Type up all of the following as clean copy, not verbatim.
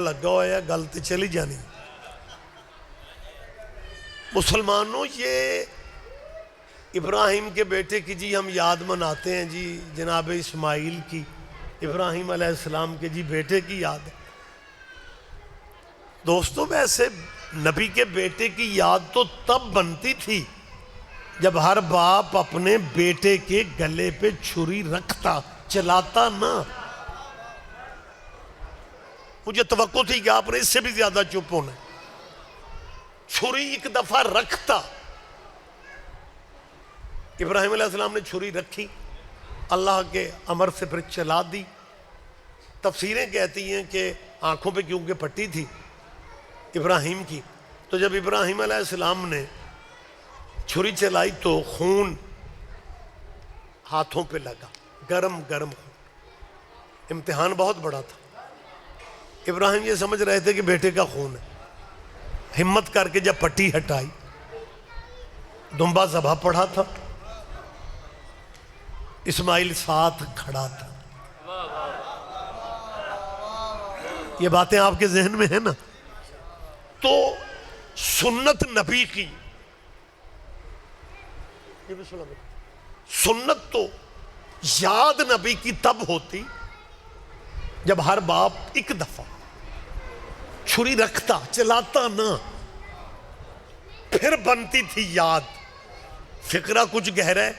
لگا ہوا ہے گل تے چلی جانی۔ مسلمانوں یہ ابراہیم کے بیٹے کی جی ہم یاد مناتے ہیں جی، جناب اسماعیل کی، ابراہیم علیہ السلام کے جی بیٹے کی یاد ہے۔ دوستو ویسے نبی کے بیٹے کی یاد تو تب بنتی تھی جب ہر باپ اپنے بیٹے کے گلے پہ چھری رکھتا، چلاتا نہ۔ مجھے توقع تھی کہ آپ نے اس سے بھی زیادہ چپ ہونا ہے۔ چھری ایک دفعہ رکھتا۔ ابراہیم علیہ السلام نے چھری رکھی، اللہ کے امر سے پھر چلا دی۔ تفسیریں کہتی ہیں کہ آنکھوں پہ کیونکہ پٹی تھی ابراہیم کی، تو جب ابراہیم علیہ السلام نے چھری چلائی تو خون ہاتھوں پہ لگا، گرم گرم خون۔ امتحان بہت بڑا تھا۔ ابراہیم یہ سمجھ رہے تھے کہ بیٹے کا خون ہے۔ ہمت کر کے جب پٹی ہٹائی، دمبا ذبح پڑا تھا، اسماعیل ساتھ کھڑا تھا۔ یہ باتیں آپ کے ذہن میں ہیں نا؟ تو سنت نبی کی، سنت تو یاد نبی کی تب ہوتی جب ہر باپ ایک دفعہ چھری رکھتا، چلاتا نہ، پھر بنتی تھی یاد۔ فکرہ کچھ گہرا ہے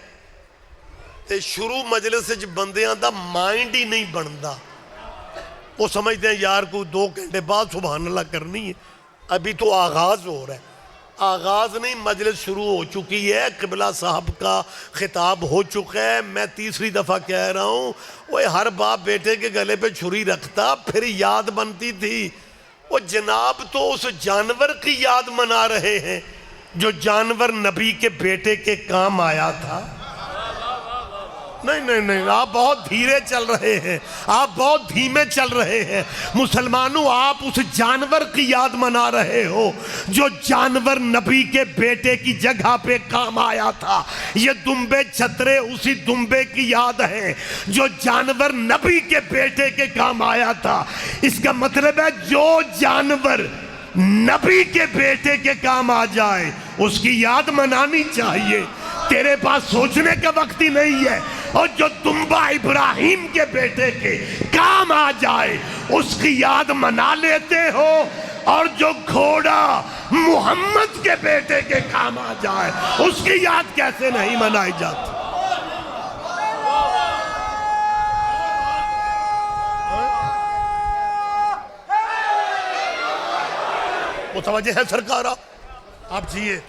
تے شروع مجلس سے بندیاں دا مائنڈ ہی نہیں بندا۔ وہ سمجھتے ہیں یار کوئی 2 گھنٹے بعد سبحان اللہ کرنی ہے، ابھی تو آغاز ہو رہا ہے۔ آغاز نہیں، مجلس شروع ہو چکی ہے، قبلہ صاحب کا خطاب ہو چکا ہے۔ میں تیسری دفعہ کہہ رہا ہوں، وہ ہر باپ بیٹے کے گلے پہ چھری رکھتا، پھر یاد بنتی تھی۔ وہ جناب تو اس جانور کی یاد منا رہے ہیں جو جانور نبی کے بیٹے کے کام آیا تھا۔ نہیں، آپ بہت دھیرے چل رہے ہیں، آپ بہت دھیمے چل رہے ہیں۔ مسلمانوں، آپ اس جانور کی یاد منا رہے ہو جو جانور نبی کے بیٹے کی جگہ پہ کام آیا تھا۔ یہ دمبے چھترے اسی دمبے کی یاد ہے جو جانور نبی کے بیٹے کے کام آیا تھا۔ اس کا مطلب ہے جو جانور نبی کے بیٹے کے کام آ جائے اس کی یاد منانی چاہیے۔ تیرے پاس سوچنے کا وقت ہی نہیں ہے۔ اور جو دمبا ابراہیم کے بیٹے کے کام آ جائے اس کی یاد منا لیتے ہو، اور جو گھوڑا محمد کے بیٹے کے کام آ جائے اس کی یاد کیسے نہیں منائی جاتی؟ متوجہ ہے سرکارہ؟ آپ جیئے،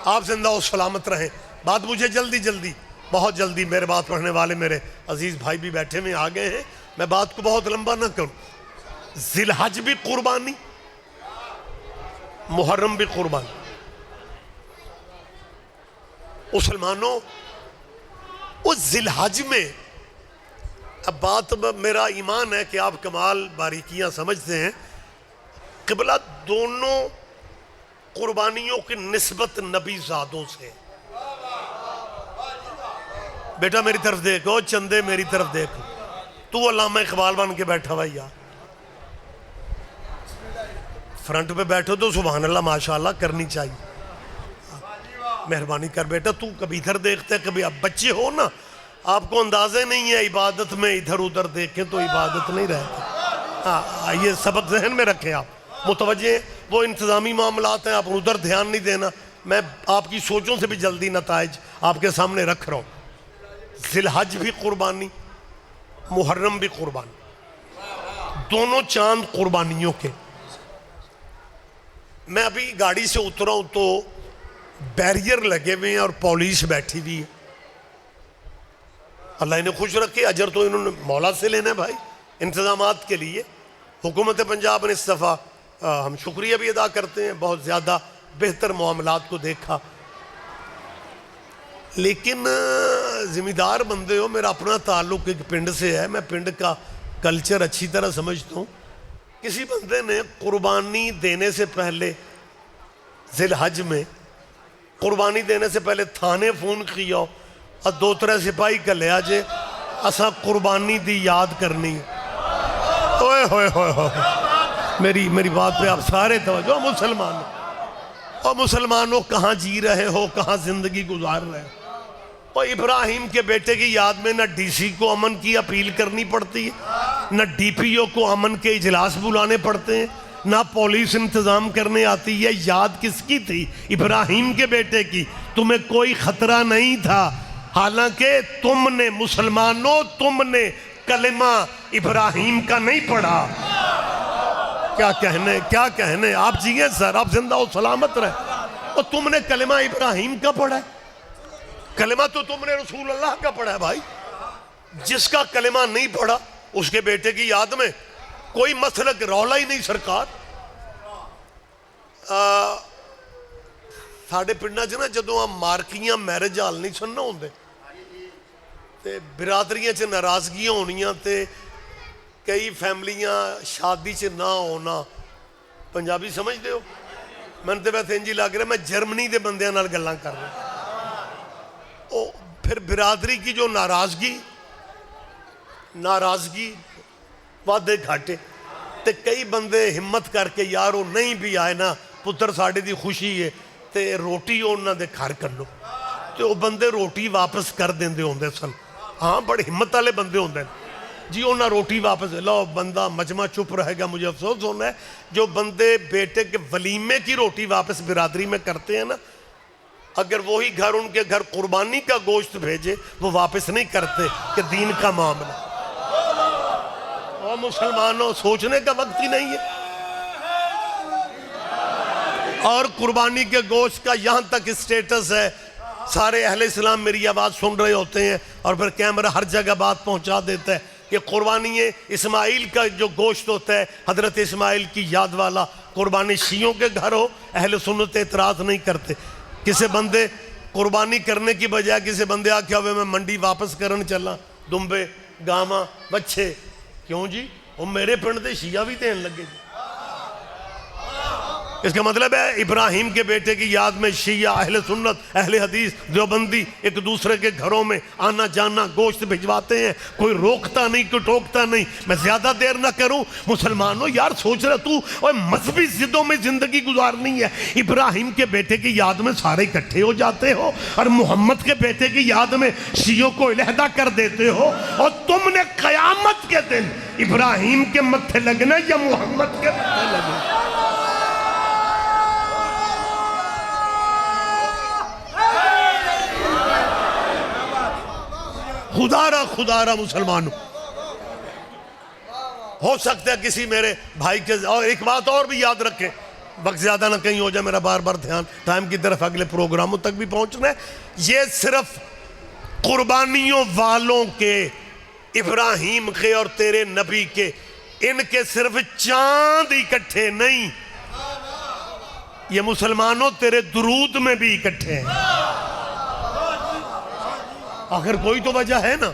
آپ زندہ و سلامت رہیں۔ بات مجھے جلدی بہت جلدی، میرے بات پڑھنے والے میرے عزیز بھائی بھی بیٹھے میں آ گئے ہیں، میں بات کو بہت لمبا نہ کروں۔ ذی الحج بھی قربانی، محرم بھی قربانی۔ مسلمانوں، اس ذی الحج میں، اب بات میرا ایمان ہے کہ آپ کمال باریکیاں سمجھتے ہیں، قبلہ دونوں قربانیوں کی نسبت نبی زادوں سے۔ بیٹا میری طرف دیکھو، چندے میری طرف دیکھو، تو علامہ اقبال بن کے بیٹھا ہوا یا فرنٹ پہ بیٹھو تو سبحان اللہ ماشاءاللہ کرنی چاہیے۔ مہربانی کر بیٹا، تو کبھی ادھر دیکھتے کبھی، اب بچے ہو نا، آپ کو اندازے نہیں ہے عبادت میں ادھر ادھر دیکھیں تو عبادت نہیں رہتی۔ یہ سبق ذہن میں رکھیں آپ، متوجہ وہ انتظامی معاملات ہیں، آپ ادھر دھیان نہیں دینا۔ میں آپ کی سوچوں سے بھی جلدی نتائج آپ کے سامنے رکھ رہا ہوں۔ ذی الحج بھی قربانی، محرم بھی قربانی، دونوں چاند قربانیوں کے۔ میں ابھی گاڑی سے اترا ہوں تو بیریئر لگے ہوئے ہیں اور پولیس بیٹھی ہوئی ہے۔ اللہ انہیں خوش رکھے، اجر تو انہوں نے مولا سے لینا ہے بھائی، انتظامات کے لیے۔ حکومت پنجاب نے اس دفعہ ہم شکریہ بھی ادا کرتے ہیں، بہت زیادہ بہتر معاملات کو دیکھا۔ لیکن ذمہ دار بندے ہو، میرا اپنا تعلق ایک پنڈ سے ہے، میں پنڈ کا کلچر اچھی طرح سمجھتا ہوں۔ کسی بندے نے قربانی دینے سے پہلے ذی الحج میں قربانی دینے سے پہلے تھانے فون کیا اور 2-3 سپاہی کا لیا جے اساں قربانی دی یاد کرنی۔ اوئے ہوئے ہوئے ہوئے میری بات پہ آپ سارے توجہ. مسلمانوں کہاں جی رہے ہو, کہاں زندگی گزار رہے ہو. اور ابراہیم کے بیٹے کی یاد میں نہ ڈی سی کو امن کی اپیل کرنی پڑتی ہے, نہ ڈی پی او کو امن کے اجلاس بلانے پڑتے ہیں, نہ پولیس انتظام کرنے آتی ہے. یاد کس کی تھی؟ ابراہیم کے بیٹے کی. تمہیں کوئی خطرہ نہیں تھا, حالانکہ تم نے مسلمانوں کلمہ ابراہیم کا نہیں پڑھا. کیا کہنے, آپ جیئے سر, آپ زندہ و سلامت رہے. اور تم نے کلمہ ابراہیم کا پڑھا ہے. کلمہ تو تم نے رسول اللہ کا پڑھا ہے بھائی. جس کا کلمہ نہیں پڑھا اس کے بیٹے کی یاد میں کوئی مسلک رولا ہی نہیں سرکار. ساڑھے پنڈا چ نا جدوں مارکیاں میرج حال نہیں سننا ہوندے تے برادریاں چ ناراضگیاں ہونیاں تے کئی فیملیاں شادی چ نہ ہونا. پنجابی سمجھ دے ہو؟ میں تے ویسے انجی لگ رہا میں جرمنی دے بندیاں نال گلاں کر رہا. پھر برادری کی جو ناراضگی وعدے گھاٹے تے کئی بندے ہمت کر کے یار وہ نہیں بھی آئے نا پتر ساڑھے دی خوشی ہے تے روٹی انہاں دے گھر کرلو تے وہ بندے روٹی واپس کر دیندے ہوندے سن. ہاں بڑے ہمت والے بندے ہوندے جی. انہاں روٹی واپس لو, بندہ مجمع چپ رہے گا. مجھے افسوس ہونا ہے جو بندے بیٹے کے ولیمے کی روٹی واپس برادری میں کرتے ہیں نا, اگر وہی گھر ان کے گھر قربانی کا گوشت بھیجے وہ واپس نہیں کرتے کہ دین کا معاملہ. اور مسلمانوں سوچنے کا وقت ہی نہیں ہے. اور قربانی کے گوشت کا یہاں تک اسٹیٹس ہے, سارے اہل اسلام میری آواز سن رہے ہوتے ہیں اور پھر کیمرہ ہر جگہ بات پہنچا دیتا ہے کہ قربانی اسماعیل کا جو گوشت ہوتا ہے حضرت اسماعیل کی یاد والا, قربانی شیعوں کے گھر ہو اہل سنت اعتراض نہیں کرتے. کسی بندے قربانی کرنے کی بجائے کسی بندے آکھیا ہوئے میں منڈی واپس کرن چلا, دمبے گاواں بچے, کیوں جی وہ میرے پنڈ دے شیعہ بھی دین لگے جی. اس کا مطلب ہے ابراہیم کے بیٹے کی یاد میں شیعہ, اہل سنت, اہل حدیث, دیوبندی ایک دوسرے کے گھروں میں آنا جانا گوشت بھجواتے ہیں. کوئی روکتا نہیں, کوئی ٹوکتا نہیں. میں زیادہ دیر نہ کروں. مسلمانوں یار سوچ رہا تو اور مذہبی ضدوں میں زندگی گزارنی ہے. ابراہیم کے بیٹے کی یاد میں سارے اکٹھے ہو جاتے ہو اور محمد کے بیٹے کی یاد میں شیعوں کو علیحدہ کر دیتے ہو. اور تم نے قیامت کے دن ابراہیم کے متھے لگنا یا محمد کے متھے لگنا. خدا را مسلمانوں, ہو سکتا ہے کسی میرے بھائی کے. اور ایک بات اور بھی یاد رکھیں, وقت زیادہ نہ کہیں ہو جائے, میرا بار بار دھیان ٹائم کی طرف اگلے پروگراموں تک بھی پہنچنا ہے. یہ صرف قربانیوں والوں کے, ابراہیم کے اور تیرے نبی کے, ان کے صرف چاند اکٹھے نہیں, یہ مسلمانوں تیرے درود میں بھی اکٹھے ہیں. آخر کوئی تو وجہ ہے نا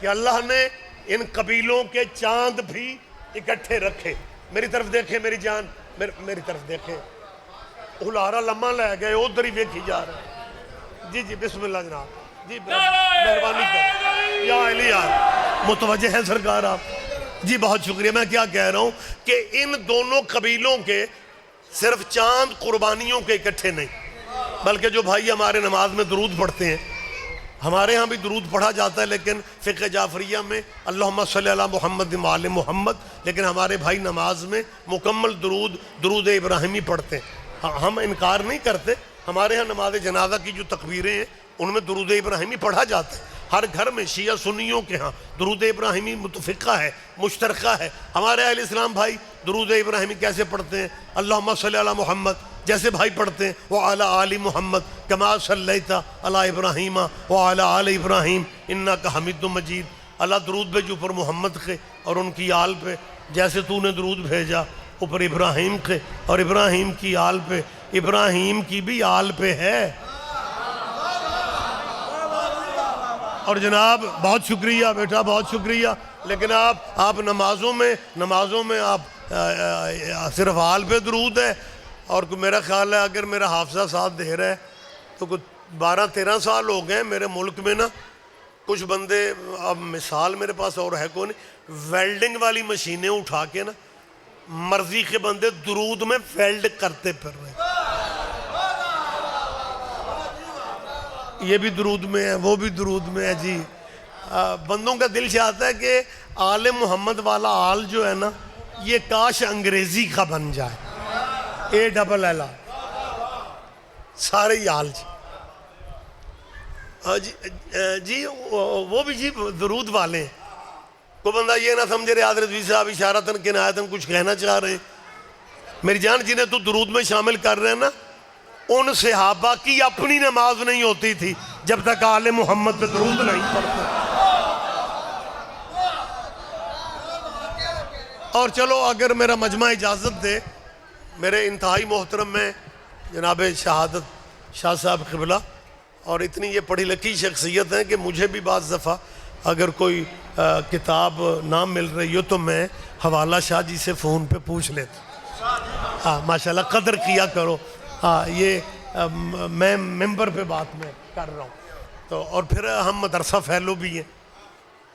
کہ اللہ نے ان قبیلوں کے چاند بھی اکٹھے رکھے. میری طرف دیکھیں میری جان, میری طرف دیکھیں. ہلارا لمحہ لے گئے ادھر ہی ویکھی جا رہا ہے. جی جی بسم اللہ جناب, جی مہربانی کر یا علی یار متوجہ ہیں سرکار آپ. جی بہت شکریہ. میں کیا کہہ رہا ہوں کہ ان دونوں قبیلوں کے صرف چاند قربانیوں کے اکٹھے نہیں, بلکہ جو بھائی ہمارے نماز میں درود پڑھتے ہیں, ہمارے ہاں بھی درود پڑھا جاتا ہے لیکن فقہ جعفریہ میں اللہم صلی علی محمد و آل محمد, لیکن ہمارے بھائی نماز میں مکمل درود ابراہیمی پڑھتے ہیں. ہم انکار نہیں کرتے, ہمارے ہاں نماز جنازہ کی جو تکبیریں ہیں ان میں درود ابراہیمی پڑھا جاتا ہے. ہر گھر میں شیعہ سنیوں کے ہاں درود ابراہیمی متفقہ ہے, مشترکہ ہے. ہمارے اہل اسلام بھائی درود ابراہیمی کیسے پڑھتے ہیں؟ اللہم صلی علی محمد جیسے بھائی پڑھتے ہیں, وعلی آل محمد کما صلیت علی ابراہیم وعلی آل ابراہیم انک حمید مجید. اللہ درود بھیجو پر محمد کے اور ان کی آل پہ, جیسے تو نے درود بھیجا اوپر ابراہیم کے اور ابراہیم کی آل پہ. ابراہیم کی بھی آل پہ ہے. اور جناب بہت شکریہ بیٹا, بہت شکریہ. لیکن آپ نمازوں میں آپ صرف آل پہ درود ہے. اور میرا خیال ہے اگر میرا حافظہ ساتھ دے رہا ہے تو کچھ 12-13 سال ہو گئے میرے ملک میں نا, کچھ بندے, اب مثال میرے پاس اور ہے کون, ویلڈنگ والی مشینیں اٹھا کے نا مرضی کے بندے درود میں فیلڈ کرتے پھر رہے، یہ بھی درود میں ہے، وہ بھی درود میں ہے جی۔ بندوں کا دل چاہتا ہے کہ آل محمد والا آل جو ہے نا یہ کاش انگریزی کا بن جائے، ALL سارے ہی آل جی وہ بھی جی درود والے ہیں۔ کوئی بندہ یہ نہ سمجھے رہے حضرت رضوی صاحب اشارتاً کنایتاً کچھ کہنا چاہ رہے ہیں۔ میری جان جنہیں تو درود میں شامل کر رہے ہیں نا، ان صحابہ کی اپنی نماز نہیں ہوتی تھی جب تک آل محمد پہ درود نہیں پڑھتے۔ اور چلو اگر میرا مجمع اجازت دے، میرے انتہائی محترم میں جناب شہادت شاہ صاحب قبلہ اور اتنی یہ پڑھی لکھی شخصیت ہیں کہ مجھے بھی بعض دفعہ اگر کوئی کتاب نہ مل رہی ہو تو میں حوالہ شاہ جی سے فون پہ پوچھ لیتا ہوں۔ ہاں ماشاءاللہ قدر کیا کرو، ہاں یہ میں ممبر پہ بات میں کر رہا ہوں تو، اور پھر ہم مدرسہ فیلو بھی ہیں،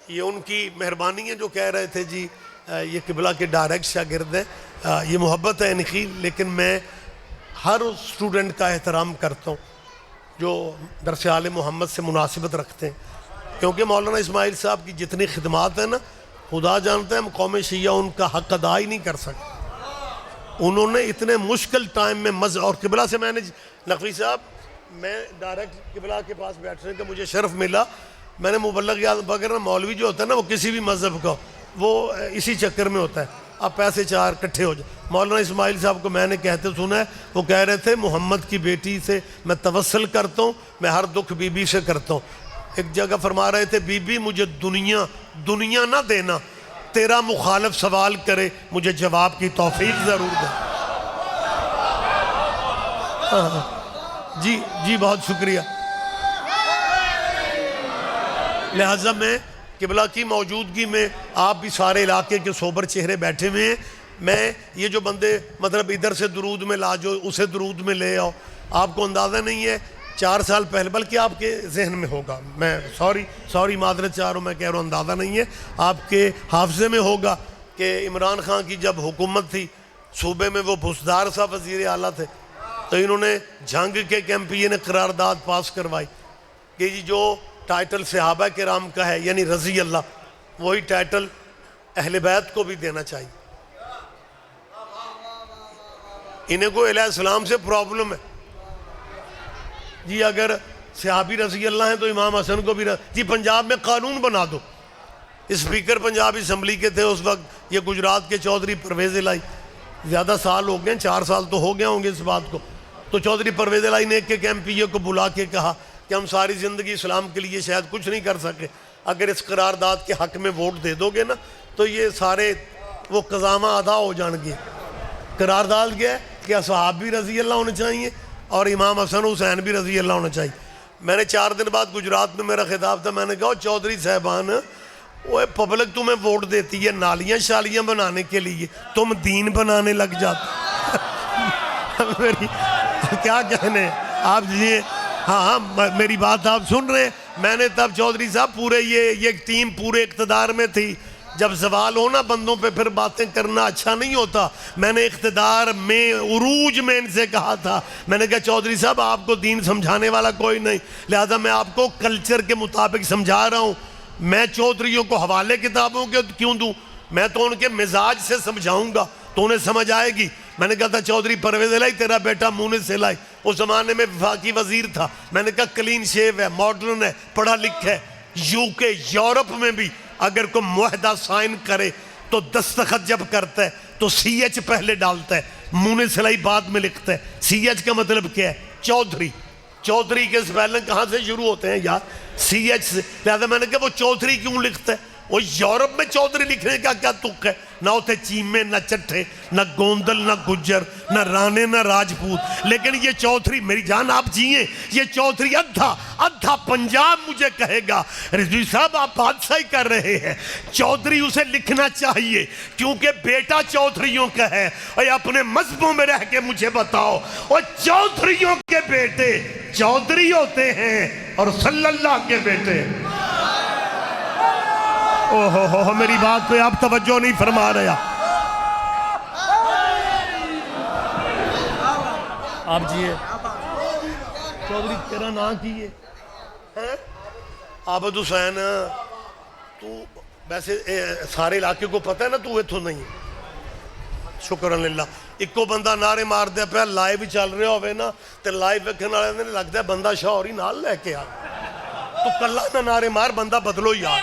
یہ ان کی مہربانی ہے جو کہہ رہے تھے جی یہ قبلہ کے ڈائریکٹ شاگرد ہیں، یہ محبت ہے ان کی، لیکن میں ہر اسٹوڈنٹ کا احترام کرتا ہوں جو درس آل محمد سے مناسبت رکھتے ہیں، کیونکہ مولانا اسماعیل صاحب کی جتنی خدمات ہیں نا خدا جانتا ہے ہم قوم شیعہ ان کا حق ادا ہی نہیں کر سکتے۔ انہوں نے اتنے مشکل ٹائم میں اور قبلہ سے میں نے نقوی صاحب میں ڈائریکٹ قبلہ کے پاس بیٹھنے کا مجھے شرف ملا، میں نے مبلغ وغیرہ مولوی جو ہوتا ہے نا وہ کسی بھی مذہب کا وہ اسی چکر میں ہوتا ہے، اب پیسے چار کٹھے ہو جائے۔ مولانا اسماعیل صاحب کو میں نے کہتے سنا ہے، وہ کہہ رہے تھے محمد کی بیٹی سے میں توسل کرتا ہوں، میں ہر دکھ بی بی سے کرتا ہوں۔ ایک جگہ فرما رہے تھے بی بی مجھے دنیا نہ دینا، تیرا مخالف سوال کرے مجھے جواب کی توفیق ضرور دے۔ جی بہت شکریہ۔ لہٰذا میں قبلہ کی موجودگی میں آپ بھی سارے علاقے کے سوبر چہرے بیٹھے ہوئے ہیں، میں یہ جو بندے مطلب ادھر سے درود میں لا جو اسے درود میں لے آؤ، آپ کو اندازہ نہیں ہے 4 سال پہلے، بلکہ آپ کے ذہن میں ہوگا، میں سوری معذرت چاہ رہا ہوں، میں کہہ رہا ہوں اندازہ نہیں ہے، آپ کے حافظے میں ہوگا کہ عمران خان کی جب حکومت تھی صوبے میں وہ بھسدار صاحب وزیر اعلیٰ تھے، تو انہوں نے جنگ کے کیمپئن نے قرارداد پاس کروائی کہ جو ٹائٹل صحابہ کرام کا ہے یعنی رضی اللہ، وہی ٹائٹل اہل بیت کو بھی دینا چاہیے۔ انہیں کو علیہ السلام سے پرابلم ہے جی، اگر صحابی رضی اللہ ہیں تو امام حسن کو بھی جی پنجاب میں قانون بنا دو۔ اسپیکر پنجاب اسمبلی کے تھے اس وقت یہ گجرات کے چودھری پرویز الہی، زیادہ سال ہو گئے 4 سال تو ہو گئے ہوں گے اس بات کو، تو چودھری پرویز الہی نے ایک ایم پی اے کو بلا کے کہا کہ ہم ساری زندگی اسلام کے لیے شاید کچھ نہیں کر سکے، اگر اس قرارداد کے حق میں ووٹ دے دو گے نا تو یہ سارے وہ قضامہ ادا ہو جان گے۔ قرارداد کیا ہے کہ صحابی رضی اللہ ہونے چاہیے اور امام حسن حسین بھی رضی اللہ ہونا چاہیے۔ میں نے 4 دن بعد گجرات میں میرا خطاب تھا، میں نے کہا چودھری صاحبان وہ پبلک تمہیں ووٹ دیتی ہے نالیاں شالیاں بنانے کے لیے، تم دین بنانے لگ جاتے میری کیا کہنے آپ جی، ہاں میری بات آپ سن رہے ہیں۔ میں نے تب چودھری صاحب پورے یہ ٹیم پورے اقتدار میں تھی، جب سوال ہونا بندوں پہ پھر باتیں کرنا اچھا نہیں ہوتا، میں نے اقتدار میں عروج میں ان سے کہا تھا، میں نے کہا چودھری صاحب آپ کو دین سمجھانے والا کوئی نہیں، لہذا میں آپ کو کلچر کے مطابق سمجھا رہا ہوں، میں چودھریوں کو حوالے کتابوں کے کیوں دوں، میں تو ان کے مزاج سے سمجھاؤں گا تو انہیں سمجھ آئے گی۔ میں نے کہا تھا چودھری پرویز الہی تیرا بیٹا مونس الہی اس زمانے میں وفاقی وزیر تھا، میں نے کہا کلین شیو ہے، ماڈرن ہے، پڑھا لکھا ہے، UK یورپ میں بھی اگر کوئی معاہدہ سائن کرے تو دستخط جب کرتا ہے تو CH پہلے ڈالتا ہے، مونس الہی بعد میں لکھتا ہے۔ CH کا مطلب کیا ہے؟ چودھری کے سپیلنگ کہاں سے شروع ہوتے ہیں یار؟ CH سے، لہذا میں نے کہا وہ چودھری کیوں لکھتا ہے؟ وہ یورپ میں چودھری لکھنے کا کیا تک ہے؟ نہ ہوتے چیمے نہ چٹھے نہ گوندل نہ گجر نہ رانے نہ راجپوت، لیکن یہ چودھری میری جان آپ جیئیں، یہ چودھری ادھا پنجاب مجھے کہے گا رضوی صاحب آپ بادشاہی کر رہے ہیں، چودھری اسے لکھنا چاہیے کیونکہ بیٹا چودھریوں کا ہے۔ اور اپنے مذہبوں میں رہ کے مجھے بتاؤ اور چودھریوں کے بیٹے چودھری ہوتے ہیں اور صلی اللہ کے بیٹے میری بات پہ آپ توجہ نہیں فرما رہے۔ آپ جی چودھری تیرا نام کی ہے عابد حسین تو ویسے سارے علاقے کو پتہ ہے نا تو اتوں نہیں شکر اللہ ایکو بندہ نعرے مار دیا پیا لائیو چل رہا ہوئے نا تو لائیو ویکھن والے نے لگتا ہے بندہ شاہ ہی نال لے کے آ تو کلا نہ نعرے مار بندہ بدلو یار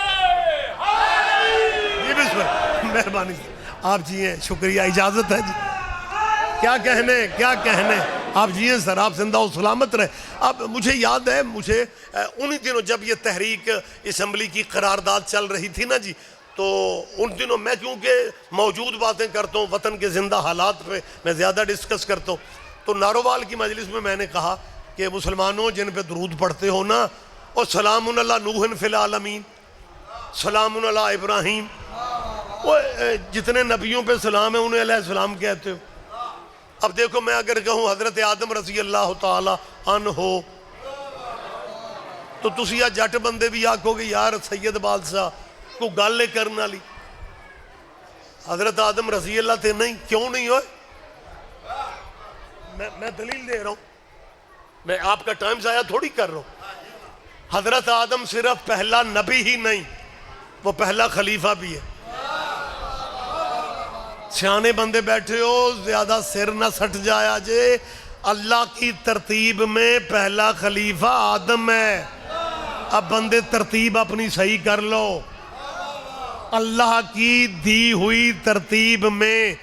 یہ بسم مہربانی آپ جی ہیں شکریہ اجازت ہے جی کیا کہنے آپ جی ہیں سر آپ زندہ و سلامت رہے اب مجھے یاد ہے مجھے انہی دنوں جب یہ تحریک اسمبلی کی قرارداد چل رہی تھی نا جی تو ان دنوں میں کیونکہ موجود باتیں کرتا ہوں وطن کے زندہ حالات پہ میں زیادہ ڈسکس کرتا ہوں تو ناروال کی مجلس میں نے کہا کہ مسلمانوں جن پہ درود پڑھتے ہو نا اور سلام علی نوح فی العالمین سلام علی ابراہیم وہ جتنے نبیوں پہ سلام ہے انہیں علیہ السلام کہتے ہو اب دیکھو میں اگر کہوں حضرت آدم رضی اللہ تعالی عنہ تو تسی یا جٹ بندے بھی آکھو گے یار سید بادشاہ کو گالے کرنا لی حضرت آدم رضی اللہ تے نہیں کیوں نہیں ہوئے میں دلیل دے رہا ہوں میں آپ کا ٹائم ضائع تھوڑی کر رہا ہوں حضرت آدم صرف پہلا نبی ہی نہیں وہ پہلا خلیفہ بھی ہے سیانے بندے بیٹھے ہو زیادہ سر نہ سٹ جایا جے اللہ کی ترتیب میں پہلا خلیفہ آدم ہے اب بندے ترتیب اپنی صحیح کر لو اللہ کی دی ہوئی ترتیب میں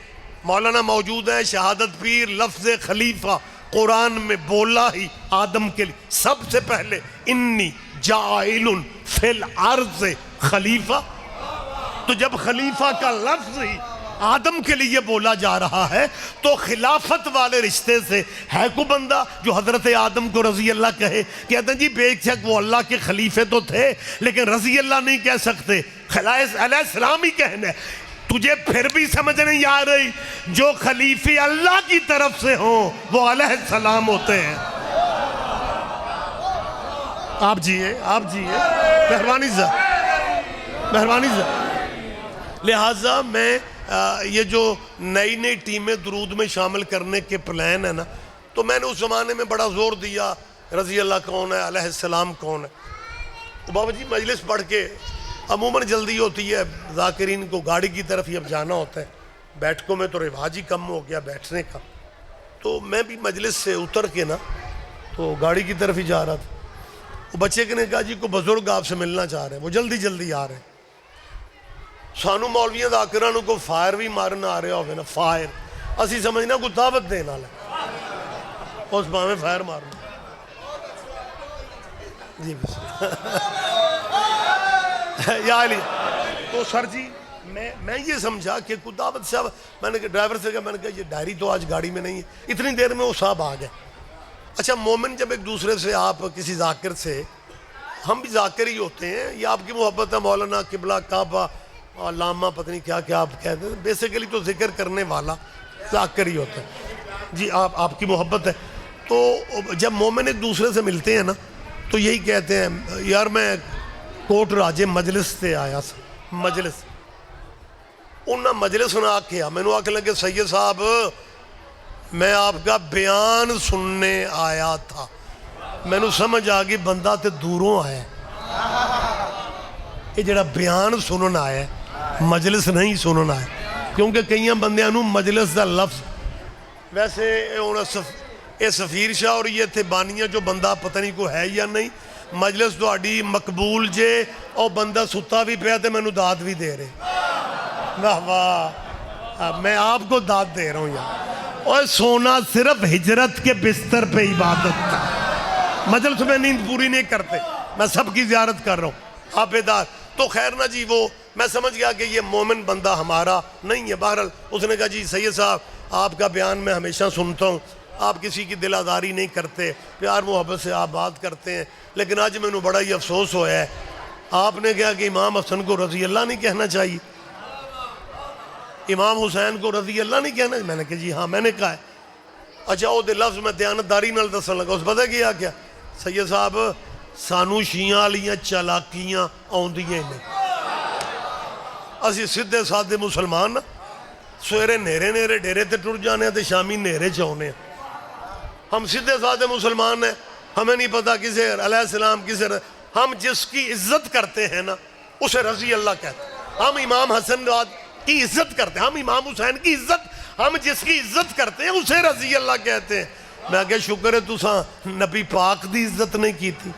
مولانا موجود ہے شہادت پیر لفظ خلیفہ قرآن میں بولا ہی آدم کے لیے سب سے پہلے انی جاعل فی الارض خلیفہ تو جب خلیفہ کا لفظ ہی آدم کے لیے بولا جا رہا ہے تو خلافت والے رشتے سے ہے کو بندہ جو حضرت آدم کو رضی اللہ کہے کہتے ہیں جی بے شک وہ اللہ کے خلیفے تو تھے لیکن رضی اللہ نہیں کہہ سکتے علیہ السلام ہی کہنا ہے تجھے پھر بھی سمجھ نہیں آ رہی جو خلیفے اللہ کی طرف سے ہوں وہ علیہ السلام ہوتے ہیں آپ جیئے مہربانی لہٰذا میں یہ جو نئی ٹیمیں درود میں شامل کرنے کے پلان ہے نا تو میں نے اس زمانے میں بڑا زور دیا رضی اللہ کون ہے علیہ السلام کون ہے تو بابا جی مجلس پڑھ کے عموماً جلدی ہوتی ہے ذاکرین کو گاڑی کی طرف ہی اب جانا ہوتا ہے بیٹھکوں میں تو رواج ہی کم ہو گیا بیٹھنے کا تو میں بھی مجلس سے اتر کے نا تو گاڑی کی طرف ہی جا رہا تھا وہ بچے کے نے کہا جی کوئی بزرگ آپ سے ملنا چاہ رہے ہیں وہ جلدی آ رہے ہیں سانو مولویاں ذاکرانوں کو فائر بھی مارنا آ رہا ہوگا نا فائر اسی سمجھنا کوئی دعوت دینا ہے اس باں میں فائر مارنا جی یا علی تو سر جی میں یہ سمجھا کہ کوئی دعوت صاحب میں نے ڈرائیور سے کہا میں نے کہا یہ ڈائری تو آج گاڑی میں نہیں ہے اتنی دیر میں وہ صاحب آ گئے اچھا مومن جب ایک دوسرے سے آپ کسی ذاکر سے ہم بھی ذاکر ہی ہوتے ہیں یہ آپ کی محبت ہے مولانا قبلہ کعبہ علامہ پتہ نہیں کیا آپ کہتے ہیں بیسیکلی تو ذکر کرنے والا ذاکر ہی ہوتا ہے جی آپ کی محبت ہے تو جب مومن ایک دوسرے سے ملتے ہیں نا تو یہی کہتے ہیں یار میں کوٹ راجے مجلس سے آیا سا مجلس انہاں مجلس نہ آکھیا میں نے آکھ لگے سید صاحب میں آپ کا بیان سننے آیا تھا میں نے سمجھ آگئی بندہ تے دوروں آیا یہ جڑا بیان سننا آیا مجلس نہیں سننا ہے کیونکہ کئیاں بندیاں نو مجلس دا لفظ ویسے اے سفیر شاہ اور یہ تھے بانیاں جو بندہ پتہ نہیں کو ہے یا نہیں مجلس تو آڈی مقبول جے اور بندہ ستا بھی پیا تے میں نو داد بھی دے رہے واہ میں آپ کو داد دے رہا ہوں یار اور سونا صرف ہجرت کے بستر پہ عبادت تھا مجلس میں نیند پوری نہیں کرتے میں سب کی زیارت کر رہا ہوں آبیدار تو خیر نہ جی وہ میں سمجھ گیا کہ یہ مومن بندہ ہمارا نہیں ہے بہرحال اس نے کہا جی سید صاحب آپ کا بیان میں ہمیشہ سنتا ہوں آپ کسی کی دل آزاری نہیں کرتے پیار محبت سے آپ بات کرتے ہیں لیکن آج میں نے بڑا ہی افسوس ہوا ہے آپ نے کہا کہ امام حسن کو رضی اللہ نہیں کہنا چاہیے امام حسین کو رضی اللہ نہیں کہنا میں نے کہا جی ہاں میں نے کہا ہے اچھا وہ دے لفظ میں دیانتداری نال دسن لگا اس پتہ کیا سید صاحب سانو شیعہ والیاں چالاکیاں آؤندیاں نہیں اسی سدھے سادے مسلمان سویرے نیرے ڈیرے تے ٹر جانے تے شامی نیرے چاہنے ہم سیدھے سادھے مسلمان ہیں، ہمیں نہیں پتا کسے علیہ السلام کسے، ہم جس کی عزت کرتے ہیں نا اسے رضی اللہ کہتے ہیں. ہم امام حسن کی عزت کرتے ہیں، ہم امام حسین کی عزت، ہم جس کی عزت کرتے ہیں اسے رضی اللہ کہتے ہیں. میں کہ شکر ہے تساں نبی پاک دی عزت نہیں کی تھی.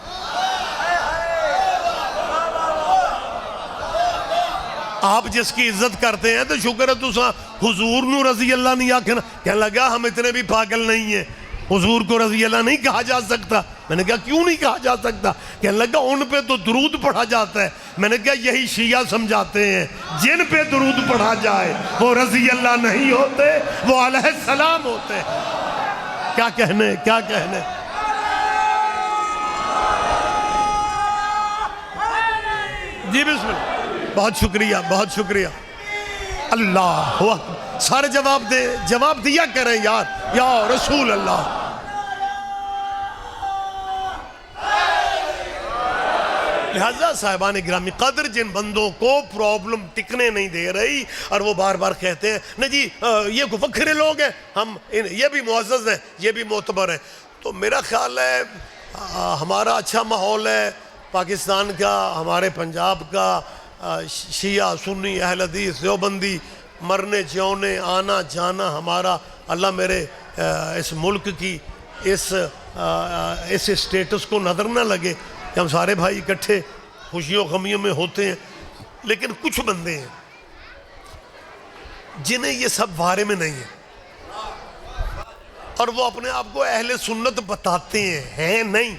آپ جس کی عزت کرتے ہیں تو شکر ہے تساں حضور نو رضی اللہ نہیں آکھنا. کہنے لگا ہم اتنے بھی پاگل نہیں ہیں، حضور کو رضی اللہ نہیں کہا جا سکتا. میں نے کہا کیوں نہیں کہا جا سکتا؟ کہنے لگا ان پہ تو درود پڑھا جاتا ہے. میں نے کہا یہی شیعہ سمجھاتے ہیں جن پہ درود پڑھا جائے وہ رضی اللہ نہیں ہوتے، وہ علیہ السلام ہوتے. کیا کہنے، کیا کہنے. جی بسم اللہ. بہت شکریہ، بہت شکریہ. اللہ سارے جواب دے، جواب دیا کریں یار. یا رسول اللہ. لہذا صاحبان گرامی قدر، جن بندوں کو پرابلم ٹکنے نہیں دے رہی اور وہ بار بار کہتے ہیں نا جی یہ کو وکھرے لوگ ہیں، ہم یہ بھی معزز ہیں، یہ بھی معتبر ہیں، تو میرا خیال ہے ہمارا اچھا ماحول ہے پاکستان کا، ہمارے پنجاب کا، شیعہ سنی اہل حدیث دیوبندی مرنے جیونے آنا جانا ہمارا. اللہ میرے اس ملک کی اس اسٹیٹس کو نظر نہ لگے کہ ہم سارے بھائی اکٹھے خوشیوں غمیوں میں ہوتے ہیں. لیکن کچھ بندے ہیں جنہیں یہ سب بارے میں نہیں ہے اور وہ اپنے آپ کو اہل سنت بتاتے ہیں نہیں.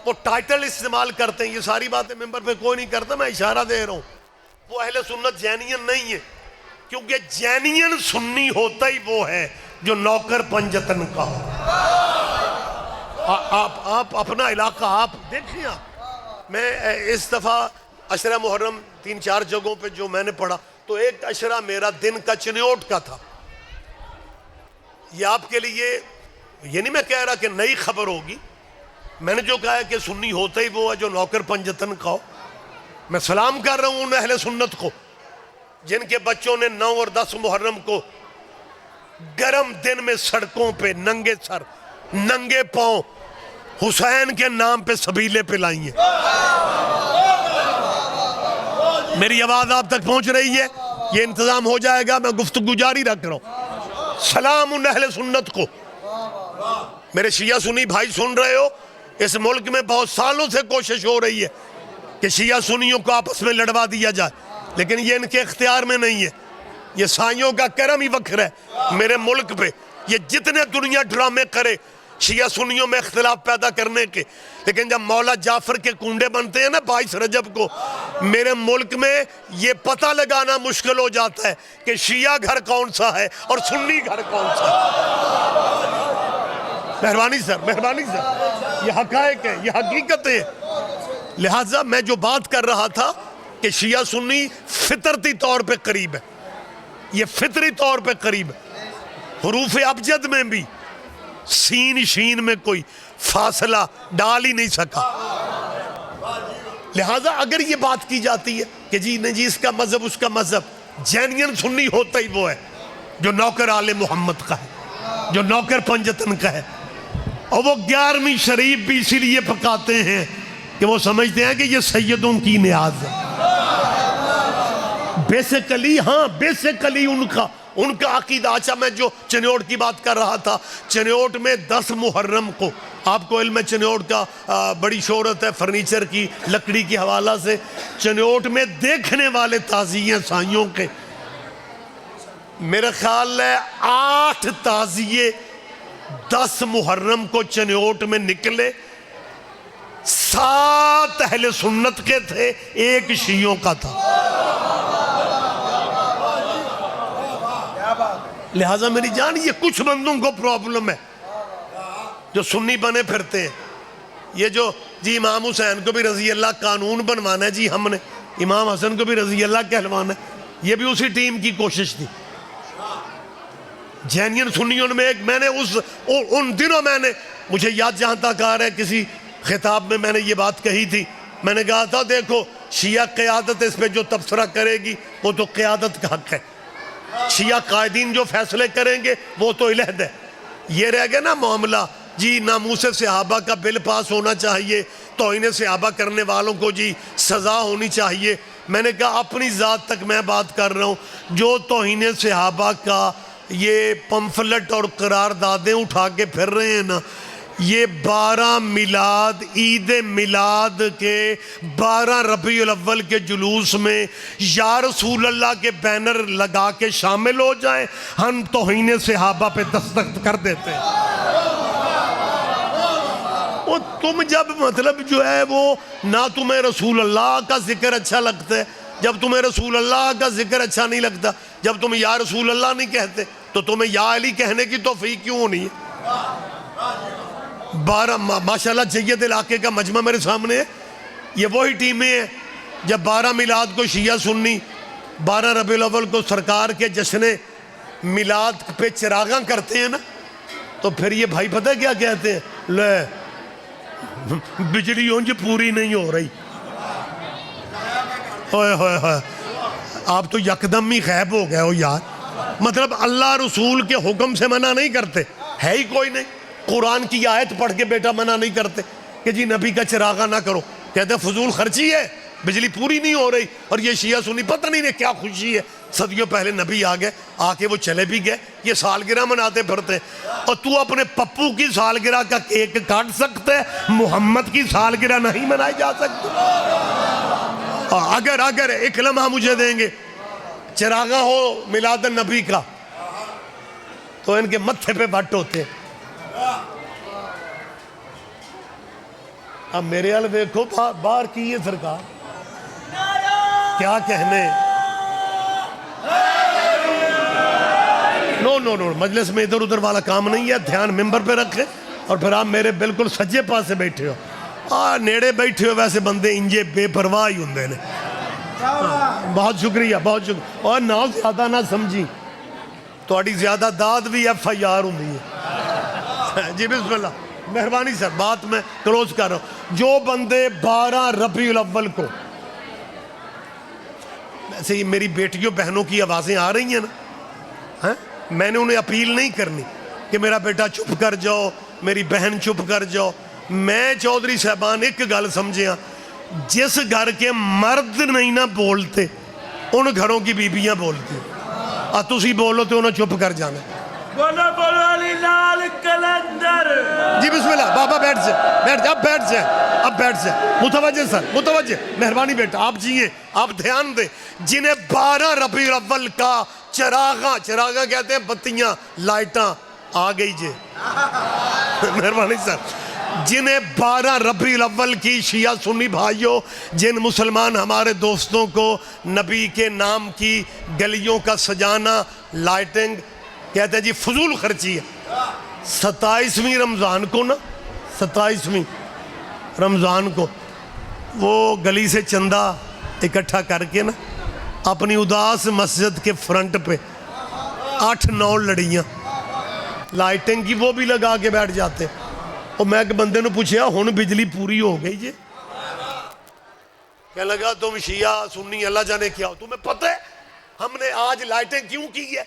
وہ ٹائٹل استعمال کرتے ہیں. یہ ساری باتیں ممبر پہ کوئی نہیں کرتا، میں اشارہ دے رہا ہوں. وہ اہل سنت جینین نہیں ہے، کیونکہ جینین سنی ہوتا ہی وہ ہے جو نوکر پنجتن کا ہو. آپ اپنا علاقہ آپ دیکھیں. میں اس دفعہ عشرہ محرم 3-4 جگہوں پہ جو میں نے پڑھا تو ایک عشرہ میرا دن کا چنیوٹ کا تھا. یہ آپ کے لیے یہ نہیں میں کہہ رہا کہ نئی خبر ہوگی، میں نے جو کہا ہے کہ سنی ہوتا ہی وہ ہے جو نوکر پنجتن کا ہو. میں سلام کر رہا ہوں ان اہل سنت کو جن کے بچوں نے 9 اور 10 محرم کو گرم دن میں سڑکوں پہ ننگے سر ننگے پاؤں حسین کے نام پہ سبیلے پلائی ہیں. میری آواز آپ تک پہنچ رہی ہے؟ یہ انتظام ہو جائے گا، میں گفتگو جاری رکھ رہا ہوں. سلام ان اہل سنت کو. میرے شیعہ سنی بھائی سن رہے ہو، اس ملک میں بہت سالوں سے کوشش ہو رہی ہے کہ شیعہ سنیوں کو آپس میں لڑوا دیا جائے، لیکن یہ ان کے اختیار میں نہیں ہے. یہ سائیوں کا کرم ہی وکھر ہے میرے ملک پہ. یہ جتنے دنیا ڈرامے کرے شیعہ سنیوں میں اختلاف پیدا کرنے کے، لیکن جب مولا جعفر کے کنڈے بنتے ہیں نا 22 رجب کو، میرے ملک میں یہ پتہ لگانا مشکل ہو جاتا ہے کہ شیعہ گھر کون سا ہے اور سنی گھر کون سا ہے. مہربانی سر، مہربانی سر، یہ حقائق ہے، یہ حقیقت ہے. لہٰذا میں جو بات کر رہا تھا کہ شیعہ سنی فطرتی طور پہ قریب ہے، یہ فطری طور پہ قریب ہے. حروف ابجد میں بھی سین شین میں کوئی فاصلہ ڈال ہی نہیں سکا. لہٰذا اگر یہ بات کی جاتی ہے کہ جی نہیں جی اس کا مذہب اس کا مذہب، جینین سنی ہوتا ہی وہ ہے جو نوکر آل محمد کا ہے، جو نوکر پنجتن کا ہے. اور وہ 11ویں شریف بھی اسی لیے پکاتے ہیں کہ وہ سمجھتے ہیں کہ یہ سیدوں کی نیاز ہے. بیسیکلی ہاں بیسیکلی ان کا عقیدہ. اچھا میں جو چنیوٹ کی بات کر رہا تھا، چنیوٹ میں 10 محرم کو، آپ کو علم ہے چنیوٹ کا بڑی شہرت ہے فرنیچر کی لکڑی کے حوالہ سے. چنیوٹ میں دیکھنے والے تعزیے سائیوں کے میرے خیال ہے 8 تعزیے 10 محرم کو چنیوٹ میں نکلے. 7 اہل سنت کے تھے، 1 شیعوں کا تھا. لہٰذا میری جان یہ کچھ بندوں کو پرابلم ہے جو سنی بنے پھرتے ہیں. یہ جو جی امام حسین کو بھی رضی اللہ قانون بنوانا ہے، جی ہم نے امام حسن کو بھی رضی اللہ کہلوانا ہے، یہ بھی اسی ٹیم کی کوشش تھی. جینین سنیوں میں ایک میں نے ان دنوں میں نے مجھے یاد جہاں تک آ رہا ہے کسی خطاب میں نے یہ بات کہی تھی. میں نے کہا تھا دیکھو شیعہ قیادت اس پہ جو تبصرہ کرے گی وہ تو قیادت کا حق ہے. شیعہ قائدین جو فیصلے کریں گے وہ تو علیحدہ ہے. یہ رہ گیا نا معاملہ جی ناموس صحابہ کا بل پاس ہونا چاہیے, توہین صحابہ کرنے والوں کو جی سزا ہونی چاہیے. میں نے کہا اپنی ذات تک میں بات کر رہا ہوں, جو توہین صحابہ کا یہ پمفلٹ اور قراردادیں اٹھا کے پھر رہے ہیں نا, یہ 12 میلاد عید میلاد کے 12 ربیع الاول کے جلوس میں یا رسول اللہ کے بینر لگا کے شامل ہو جائیں, ہم توہین صحابہ پہ دستخط کر دیتے ہیں. وہ تم جب مطلب جو ہے وہ نہ تمہیں رسول اللہ کا ذکر اچھا لگتا ہے, جب تمہیں رسول اللہ کا ذکر اچھا نہیں لگتا, جب تم یا رسول اللہ نہیں کہتے تو تمہیں یا علی کہنے کی توفیق کیوں ہونی ہے؟ 12 ماشاءاللہ جید علاقے کا مجمع میرے سامنے ہے, یہ وہی ٹیمیں ہیں. جب 12 میلاد کو شیعہ سنی 12 ربیع الاول کو سرکار کے جشن میلاد پہ چراغاں کرتے ہیں نا, تو پھر یہ بھائی پتہ کیا کہتے ہیں, لے بجلی اونج پوری نہیں ہو رہی. ہوئے ہوئے ہوئے, آپ تو یکدم ہی غائب ہو گئے ہو یار. مطلب اللہ رسول کے حکم سے منع نہیں کرتے, ہے ہی کوئی نہیں. قرآن کی آیت پڑھ کے بیٹا منع نہیں کرتے کہ جی نبی کا چراغاں نہ کرو, کہتے ہیں فضول خرچی ہے, بجلی پوری نہیں ہو رہی. اور یہ شیعہ سنی پتہ نہیں کیا خوشی ہے, صدیوں پہلے نبی آ گئے, آ کے وہ چلے بھی گئے, یہ سالگرہ مناتے پھرتے. اور تو اپنے پپو کی سالگرہ کا کیک کاٹ سکتے, محمد کی سالگرہ نہیں منائی جا سکتی. اگر ایک لمحہ مجھے دیں گے چراغاں ہو میلاد النبی کا تو ان کے متھے پہ بٹ ہوتے. اب میرے حال دیکھو باہر کی ہے سرکار, کیا کہنے. نو مجلس میں ادھر ادھر والا کام نہیں ہے, دھیان ممبر پہ رکھیں. اور پھر آپ میرے بالکل سجے پاس سے بیٹھے ہو, نیڑے بیٹھے ہو ویسے بندے انجے بے پرواہ ہی ہوندے نے. بہت شکریہ بہت شکریہ. اور نہ زیادہ نہ سمجھی, تھوڑی زیادہ داد بھی FIR ہوندی ہے. جی بسم اللہ, مہربانی سر, بات میں کلوز کر رہا ہوں. جو بندے 12 ربیع الاول کو, ایسے ہی میری بیٹیوں بہنوں کی آوازیں آ رہی ہیں نا, میں نے انہیں اپیل نہیں کرنی کہ میرا بیٹا چپ کر جاؤ, میری بہن چپ کر جاؤ. میں چودھری صاحبان ایک گل سمجھے ہاں, جس گھر کے مرد نہیں نہ بولتے ان گھروں کی بیبیاں بولتی. تسی بولو تو انہوں چپ کر جانا. بولو علی لال کلندر. جی بسم اللہ, بابا بیٹھ جائیں, اب بیٹھ جائیں. متوجہ سر, متوجہ, مہربانی بیٹا, آپ جیئے, آپ دھیان دیں. جنہیں 12 ربیع الاول کا چراغاں کہتے ہیں بتیاں, لائٹاں آ گئی جے. مہربانی سر, جنہیں 12 ربیع الاول کی شیعہ سنی بھائیوں, جن مسلمان ہمارے دوستوں کو نبی کے نام کی گلیوں کا سجانا, لائٹنگ کہتے ہیں جی فضول خرچی ہے. 27ویں رمضان کو نا, 27ویں رمضان کو وہ گلی سے چندہ اکٹھا کر کے نا اپنی اداس مسجد کے فرنٹ پہ 8-9 لڑیاں لائٹنگ کی وہ بھی لگا کے بیٹھ جاتے. اور میں ایک بندے نے پوچھا ہن بجلی پوری ہو گئی جی, کہنے لگا تم شیعہ سنی اللہ جانے کیا ہو, تمہیں پتہ ہے ہم نے آج لائٹنگ کیوں کی ہے؟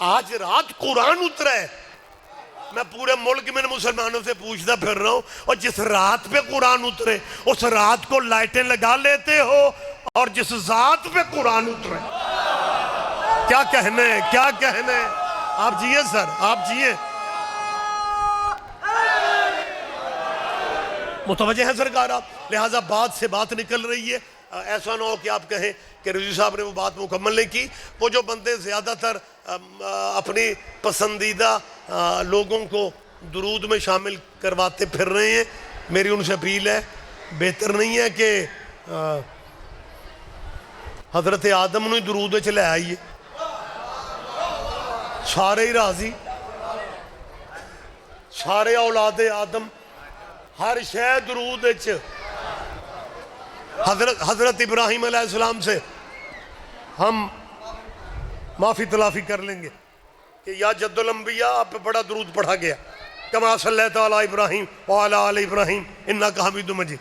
آج رات قرآن اترا ہے. میں پورے ملک میں مسلمانوں سے پوچھتا پھر رہا ہوں, اور جس رات پہ قرآن اترے اس رات کو لائٹیں لگا لیتے ہو, اور جس ذات پہ قرآن اترے کیا کہنے, کیا کہنے. آپ جیئے سر, آپ جیئے. متوجہ ہیں سرکار آپ, لہٰذا بات سے بات نکل رہی ہے. ایسا نہ ہو کہ آپ کہیں کہ رضوی صاحب نے وہ بات مکمل نہیں کی. وہ جو بندے زیادہ تر اپنی پسندیدہ لوگوں کو درود میں شامل کرواتے پھر رہے ہیں, میری ان سے اپیل ہے, بہتر نہیں ہے کہ حضرت آدم نے درود چلے آئیے, سارے ہی راضی, سارے اولاد آدم ہر شے درود حضرت ابراہیم علیہ السلام سے ہم معافی تلافی کر لیں گے کہ یا جد الانبیاء آپ پہ بڑا درود پڑھا گیا, کما صلیت علی ابراہیم وعلی آل ابراہیم انک حمید مجید.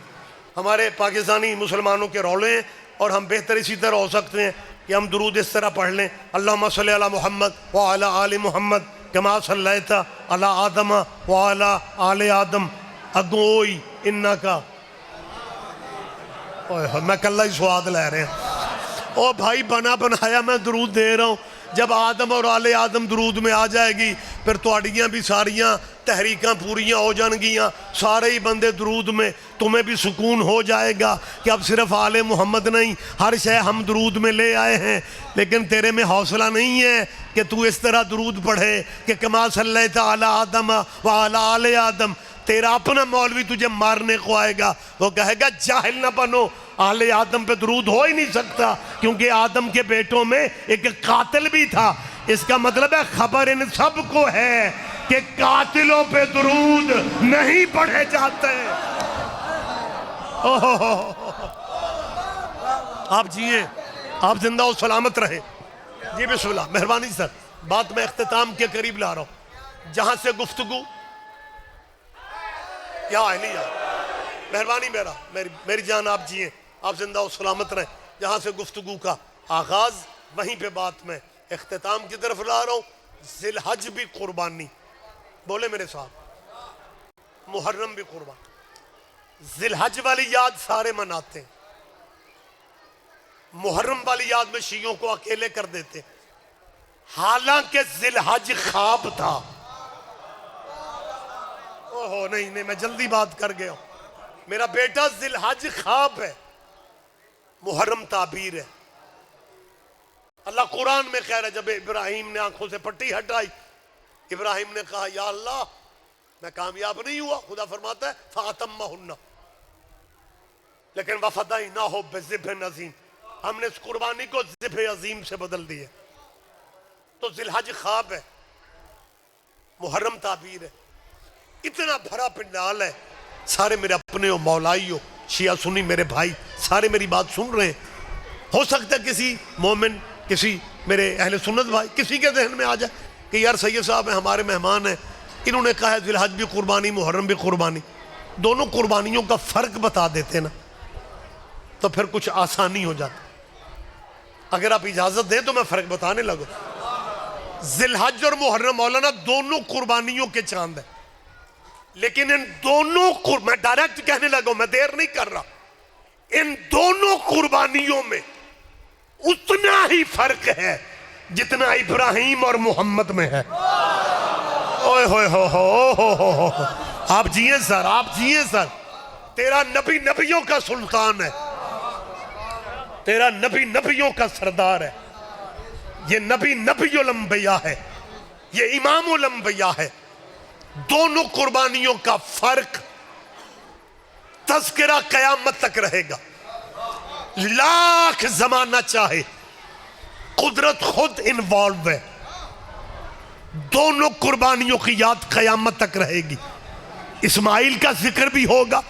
ہمارے پاکستانی مسلمانوں کے رولے ہیں اور ہم بہتر اسی طرح ہو سکتے ہیں کہ ہم درود اس طرح پڑھ لیں، اللہم صلی علی محمد وعلی آل محمد کما صلیت علی آدم وعلی آل آدم اگوئی انکا، میں کلہ ہی سواد لے رہے ہیں۔ او بھائی بنا بنایا میں درود دے رہا ہوں، جب آدم اور آل آدم درود میں آ جائے گی پھر تواڑیاں بھی ساریاں تحریکاں پوریاں ہو جان گیاں، سارے ہی بندے درود میں، تمہیں بھی سکون ہو جائے گا کہ اب صرف آل محمد نہیں ہر شے ہم درود میں لے آئے ہیں۔ لیکن تیرے میں حوصلہ نہیں ہے کہ تو اس طرح درود پڑھے کہ کما صلیت علی آدم وعلی آل آدم۔ تیرا اپنا مولوی تجھے مارنے کو آئے گا، وہ کہے گا جاہل نہ بنو، آل آدم پہ درود ہو ہی نہیں سکتا کیونکہ آدم کے بیٹوں میں ایک قاتل بھی تھا۔ اس کا مطلب ہے خبر ان سب کو ہے کہ قاتلوں پہ درود نہیں پڑھے جاتے۔ آپ جیئے، آپ زندہ و سلامت رہے۔ جی بسم اللہ، مہربانی سر، بات میں اختتام کے قریب لا رہا ہوں۔ جہاں سے گفتگو یا اہلیہ، مہربانی میری جان آپ جیئے، آپ زندہ و سلامت رہیں۔ جہاں سے گفتگو کا آغاز وہیں پہ بات میں اختتام کی طرف لا رہا ہوں۔ ذی الحج بھی قربانی، بولے میرے ساتھ، محرم بھی قربانی۔ ذی الحج والی یاد سارے مناتے ہیں، محرم والی یاد میں شیعوں کو اکیلے کر دیتے، حالانکہ ذی الحج خواب تھا۔ اوہو نہیں میں جلدی بات کر گیا ہوں۔ میرا بیٹا ذی الحج خواب ہے، محرم تعبیر ہے۔ اللہ قرآن میں کہہ رہا ہے، جب ابراہیم نے آنکھوں سے پٹی ہٹائی، ابراہیم نے کہا یا اللہ میں کامیاب نہیں ہوا، خدا فرماتا ہے فَأَتَمَّهُنَّ، لیکن وَفَدَيْنَاهُ بِذِبْحٍ عَظِيمٍ، ہم نے اس قربانی کو ذبح عظیم سے بدل دیا۔ تو ذی الحج خواب ہے، محرم تعبیر ہے۔ اتنا بھرا پنڈال ہے، سارے میرے اپنے ہو، مولائی ہو، شیعہ سنی میرے بھائی سارے میری بات سن رہے ہیں۔ ہو سکتا ہے کسی مومن، کسی میرے اہل سنت بھائی، کسی کے ذہن میں آ جائے کہ یار سید صاحب ہیں، ہمارے مہمان ہیں، انہوں نے کہا ہے ذی الحج بھی قربانی محرم بھی قربانی، دونوں قربانیوں کا فرق بتا دیتے نا تو پھر کچھ آسانی ہو جاتا۔ اگر آپ اجازت دیں تو میں فرق بتانے لگوں۔ ذی الحج اور محرم مولانا دونوں قربانیوں کے چاند ہیں، لیکن ان دونوں میں ڈائریکٹ کہنے لگا، میں دیر نہیں کر رہا، ان دونوں قربانیوں میں اتنا ہی فرق ہے جتنا ابراہیم اور محمد میں ہے۔ اوہ ہوئے ہو آپ جیئے سر، آپ جیئے سر، تیرا نبی نبیوں کا سلطان ہے، تیرا نبی نبیوں کا سردار ہے، یہ نبی نبی الانبیاء ہے، یہ امام الانبیاء ہے۔ دونوں قربانیوں کا فرق تذکرہ قیامت تک رہے گا، لاکھ زمانہ چاہے، قدرت خود انوالو ہے۔ دونوں قربانیوں کی یاد قیامت تک رہے گی، اسماعیل کا ذکر بھی ہوگا،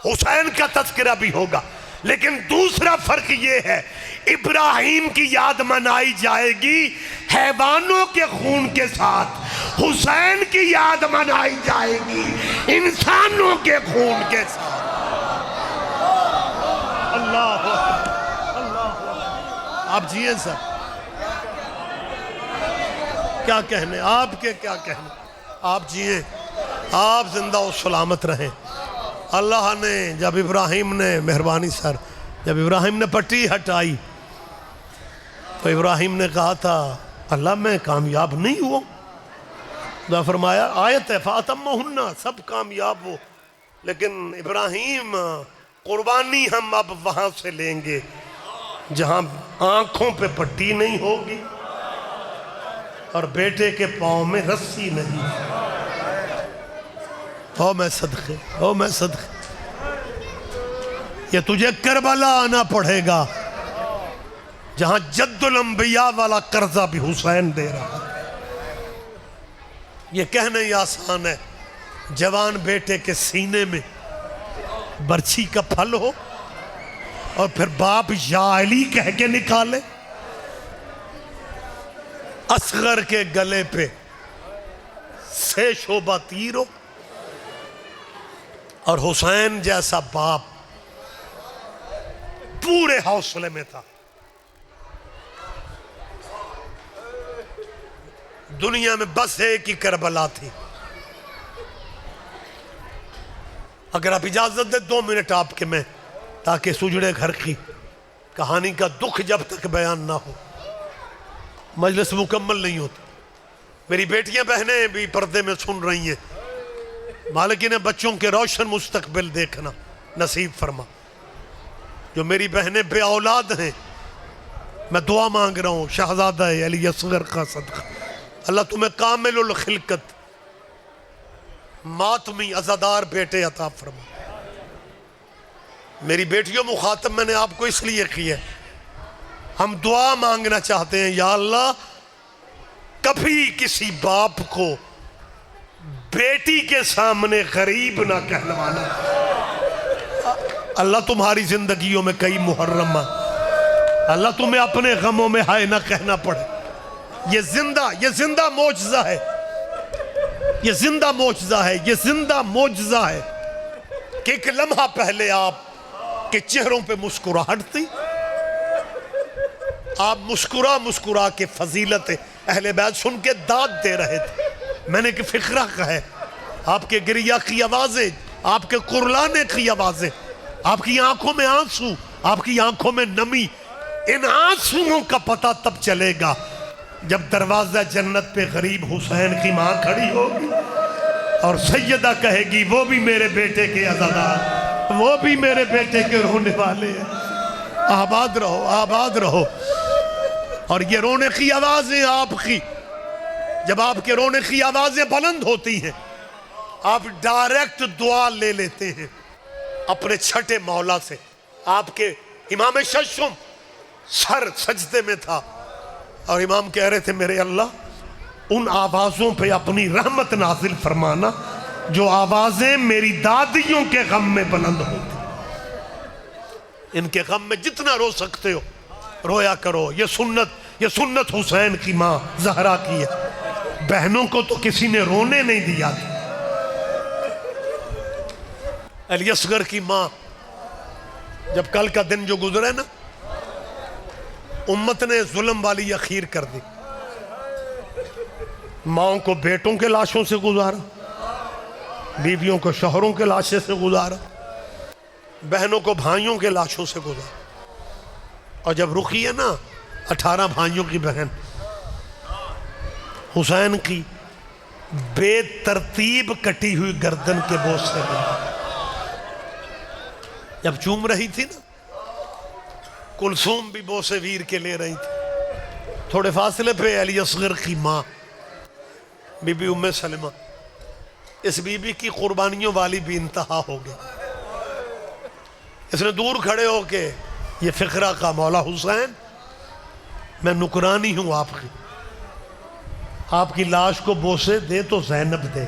حسین کا تذکرہ بھی ہوگا، لیکن دوسرا فرق یہ ہے، ابراہیم کی یاد منائی جائے گی حیوانوں کے خون کے ساتھ، حسین کی یاد منائی جائے گی انسانوں کے خون کے ساتھ۔ اللہ آپ جیئے سر، کیا کہنے آپ کے، کیا کہنے آپ جیئے، آپ زندہ و سلامت رہیں۔ اللہ نے جب ابراہیم نے، مہربانی سر، جب ابراہیم نے پٹی ہٹائی تو ابراہیم نے کہا تھا اللہ میں کامیاب نہیں ہوا، خدا فرمایا آیت ہے فَأَتَمَّهُنَّ، سب کامیاب ہو، لیکن ابراہیم قربانی ہم اب وہاں سے لیں گے جہاں آنکھوں پہ پٹی نہیں ہوگی اور بیٹے کے پاؤں میں رسی نہیں۔ او میں صدقے، او میں صدقے، یہ تجھے کربلا آنا پڑے گا جہاں جد الانبیاء والا قرضہ بھی حسین دے رہا ہے۔ یہ کہنا ہی آسان ہے، جوان بیٹے کے سینے میں برچھی کا پھل ہو اور پھر باپ یا علی کہہ کے نکالے، اصغر کے گلے پہ سے شعبہ تیر ہو، اور حسین جیسا باپ پورے حوصلے میں تھا، دنیا میں بس ایک ہی کربلا تھی. اگر آپ اجازت دیں 2 منٹ آپ کے میں، تاکہ سجڑے گھر کی کہانی کا دکھ جب تک بیان نہ ہو مجلس مکمل نہیں ہوتی. میری بیٹیاں بہنیں بھی پردے میں سن رہی ہیں. مالک انہیں بچوں کے روشن مستقبل دیکھنا نصیب فرما. جو میری بہنیں بے اولاد ہیں، میں دعا مانگ رہا ہوں شہزادہ علی اصغر کا صدقہ، اللہ تمہیں کامل الخلقت ماتمی عزادار بیٹے عطا فرما. میری بیٹیوں مخاطب میں نے آپ کو اس لیے کی ہے، ہم دعا مانگنا چاہتے ہیں یا اللہ کبھی کسی باپ کو بیٹی کے سامنے غریب نہ کہلوانا. اللہ تمہاری زندگیوں میں کئی محرمہ، اللہ تمہیں اپنے غموں میں ہائے نہ کہنا پڑے. یہ زندہ معجزہ ہے، یہ زندہ معجزہ ہے، یہ زندہ معجزہ ہے کہ ایک لمحہ پہلے آپ کے چہروں پہ مسکراہٹ تھی. آپ مسکرا کے فضیلت اہل بیت سن کے داد دے رہے تھے. میں نے کہ فقرہ کہا ہے، آپ کے گریہ کی آوازیں، آپ کے قرلانے کی آوازیں، آپ کی آنکھوں میں آنسو، آپ کی آنکھوں میں نمی. ان آنسوؤں کا پتہ تب چلے گا جب دروازہ جنت پہ غریب حسین کی ماں کھڑی ہوگی اور سیدہ کہے گی وہ بھی میرے بیٹے کے عزادار، وہ بھی میرے بیٹے کے رونے والے ہیں. آباد رہو، آباد رہو. اور یہ رونے کی آوازیں آپ کی، جب آپ کے رونے کی آوازیں بلند ہوتی ہیں، آپ ڈائریکٹ دعا لے لیتے ہیں اپنے چھٹے مولا سے. آپ کے امام ششم سر سجدے میں تھا اور امام کہہ رہے تھے میرے اللہ ان آوازوں پہ اپنی رحمت نازل فرمانا جو آوازیں میری دادیوں کے غم میں بلند ہوتی. ان کے غم میں جتنا رو سکتے ہو رویا کرو. یہ سنت حسین کی ماں زہرا کی ہے. بہنوں کو تو کسی نے رونے نہیں دیا تھا. علی اصغر کی ماں جب کل کا دن جو گزرے نا، امت نے ظلم والی اخیر کر دی. ماؤں کو بیٹوں کے لاشوں سے گزارا، بیویوں کو شوہروں کے لاشیں سے گزارا، بہنوں کو بھائیوں کے لاشوں سے گزارا. اور جب رخی ہے نا 18 بھائیوں کی بہن حسین کی بے ترتیب کٹی ہوئی گردن کے بوجھ سے جب چوم رہی تھی نا، کلثوم بھی بوسے ویر کے لے رہی تھی. تھوڑے فاصلے پہ علی اصغر کی ماں بی بی ام سلمہ، اس بی بی کی قربانیوں والی بھی انتہا ہو گئی. اس نے دور کھڑے ہو کے یہ فقرہ کا مولا حسین میں نکرانی ہوں آپ کی، آپ کی لاش کو بوسے دے تو زینب دے،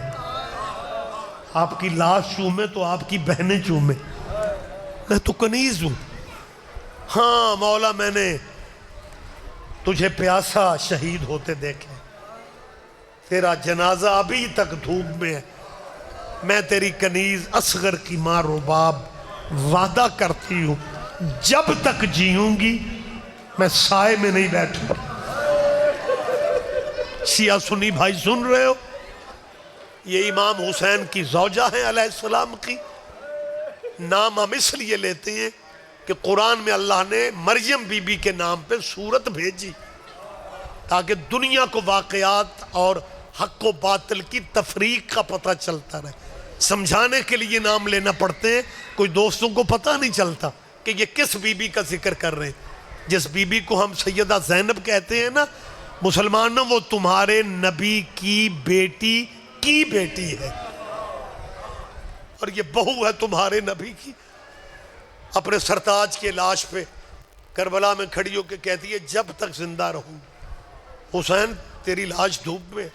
آپ کی لاش چومے تو آپ کی بہنیں چومے. میں تو کنیز ہوں. ہاں مولا میں نے تجھے پیاسا شہید ہوتے دیکھے، تیرا جنازہ ابھی تک دھوپ میں ہے. میں تیری کنیز اصغر کی ماں رباب وعدہ کرتی ہوں جب تک جیوں گی میں سائے میں نہیں بیٹھوں. شیعہ سنی بھائی سن رہے ہو، یہ امام حسین کی زوجہ ہیں علیہ السلام کی. نام ہم اس لیے لیتے ہیں کہ قرآن میں اللہ نے مریم بی بی کے نام پہ سورت بھیجی تاکہ دنیا کو واقعات اور حق و باطل کی تفریق کا پتہ چلتا رہے. سمجھانے کے لیے نام لینا پڑتے ہیں، کوئی دوستوں کو پتہ نہیں چلتا کہ یہ کس بی بی کا ذکر کر رہے ہیں. جس بی بی کو ہم سیدہ زینب کہتے ہیں نا، مسلمانوں وہ تمہارے نبی کی بیٹی ہے، اور یہ بہو ہے تمہارے نبی کی. اپنے سرتاج کے لاش پہ کربلا میں کھڑی ہو کے کہتی ہے جب تک زندہ رہوں حسین تیری لاش دھوپ میں،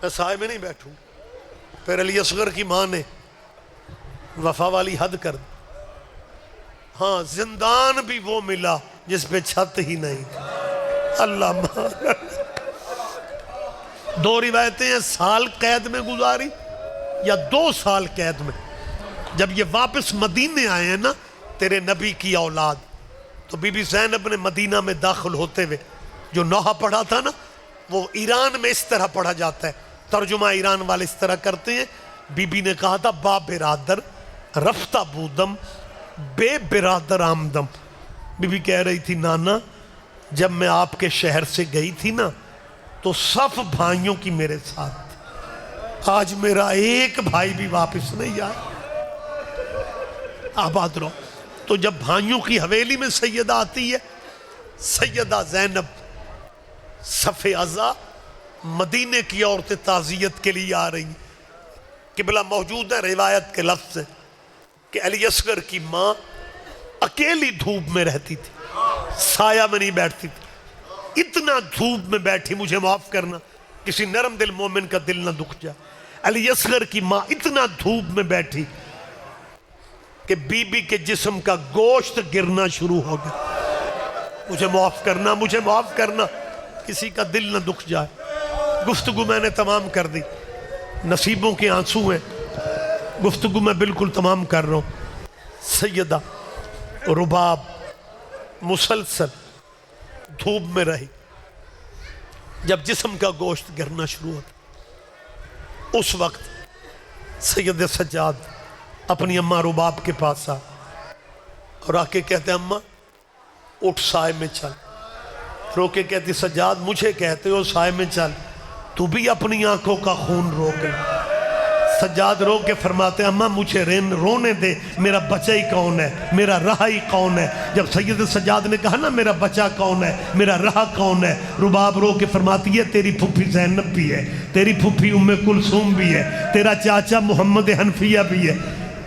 میں سائے میں نہیں بیٹھوں. پھر علی اصغر کی ماں نے وفا والی حد کر دی. ہاں زندان بھی وہ ملا جس پہ چھت ہی نہیں. اللہ ماں 2 روایتیں ہیں، سال قید میں گزاری یا 2 سال قید میں. جب یہ واپس مدینے آئے ہیں نا تیرے نبی کی اولاد، تو بی بی زینب نے مدینہ میں داخل ہوتے ہوئے جو نوحہ پڑھا تھا نا، وہ ایران میں اس طرح پڑھا جاتا ہے، ترجمہ ایران والے اس طرح کرتے ہیں، بی بی نے کہا تھا با برادر رفتہ بودم بے برادر آمدم. بی بی کہہ رہی تھی نانا جب میں آپ کے شہر سے گئی تھی نا تو سب بھائیوں کی میرے ساتھ تھی، آج میرا ایک بھائی بھی واپس نہیں آیا. آباد رہو. تو جب بھائیوں کی حویلی میں سیدہ آتی ہے، سیدہ زینب صف عزا، مدینے کی عورتیں تعزیت کے لیے آ رہی ہیں. قبلہ موجود ہے، روایت کے لفظ ہے کہ علی اصغر کی ماں اکیلی دھوپ میں رہتی تھی، سایہ میں نہیں بیٹھتی تھی. اتنا دھوپ میں بیٹھی، مجھے معاف کرنا کسی نرم دل مومن کا دل نہ دکھ جائے، علی اصغر کی ماں اتنا دھوپ میں بیٹھی کہ بی بی کے جسم کا گوشت گرنا شروع ہو گیا. مجھے معاف کرنا، مجھے معاف کرنا کسی کا دل نہ دکھ جائے. گفتگو میں نے تمام کر دی، نصیبوں کے آنسو ہیں، گفتگو میں بالکل تمام کر رہا ہوں. سیدہ رباب مسلسل دھوپ میں رہی. جب جسم کا گوشت گرنا شروع ہوتا، اس وقت سید سجاد اپنی اماں رباب کے پاس آ اور آ کے کہتے اماں اٹھ سائے میں چل. رو کے کہتی سجاد مجھے کہتے ہو سائے میں چل، تو بھی اپنی آنکھوں کا خون روک لے. سجاد رو کے فرماتے اماں مجھے رونے دے، میرا بچہ ہی کون ہے، میرا رہا ہی کون ہے. جب سید سجاد نے کہا نا میرا بچہ کون ہے، میرا رہا کون ہے، رباب رو کے فرماتی ہے تیری پھوپھی زینب بھی ہے، تیری پھوپھی ام کلثوم بھی ہے، تیرا چاچا محمد حنفیہ بھی ہے.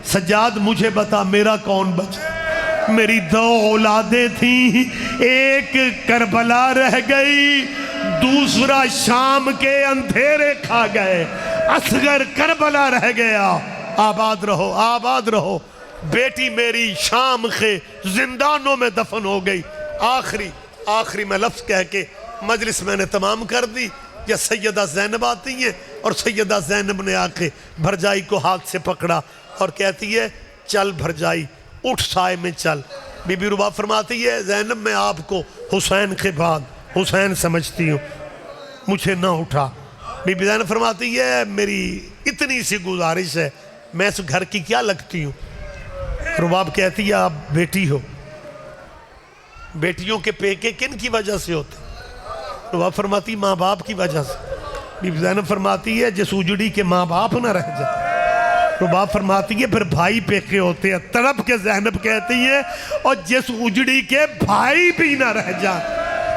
سجاد مجھے بتا میرا کون بچہ؟ میری 2 اولادیں تھیں، ایک کربلا رہ گئی، دوسرا شام کے اندھیرے کھا گئے، اصغر کربلا رہ گیا. آباد رہو، آباد رہو. بیٹی میری شام کے زندانوں میں دفن ہو گئی. آخری میں لفظ کہہ کے مجلس میں نے تمام کر دی. یا سیدہ زینب آتی ہیں اور سیدہ زینب نے آ کے بھرجائی کو ہاتھ سے پکڑا اور کہتی ہے چل بھرجائی اٹھ سائے میں چل. بی بی رباب فرماتی ہے زینب میں آپ کو حسین کے بعد حسین سمجھتی ہوں، مجھے نہ اٹھا. بی بی زینب فرماتی ہے میری اتنی سی گزارش ہے، میں اس گھر کی کیا لگتی ہوں؟ رباب کہتی ہے آپ بیٹی ہو، بیٹیوں کے پیکے کن کی وجہ سے ہوتے؟ رباب فرماتی ماں باپ کی وجہ سے. بی بی زینب فرماتی ہے جس اجڑی کے ماں باپ نہ رہ جائے. رباب فرماتی ہے پھر بھائی پیکے ہوتے ہیں. تڑپ کے زینب کہتی ہے اور جس اجڑی کے بھائی بھی نہ رہ جائے.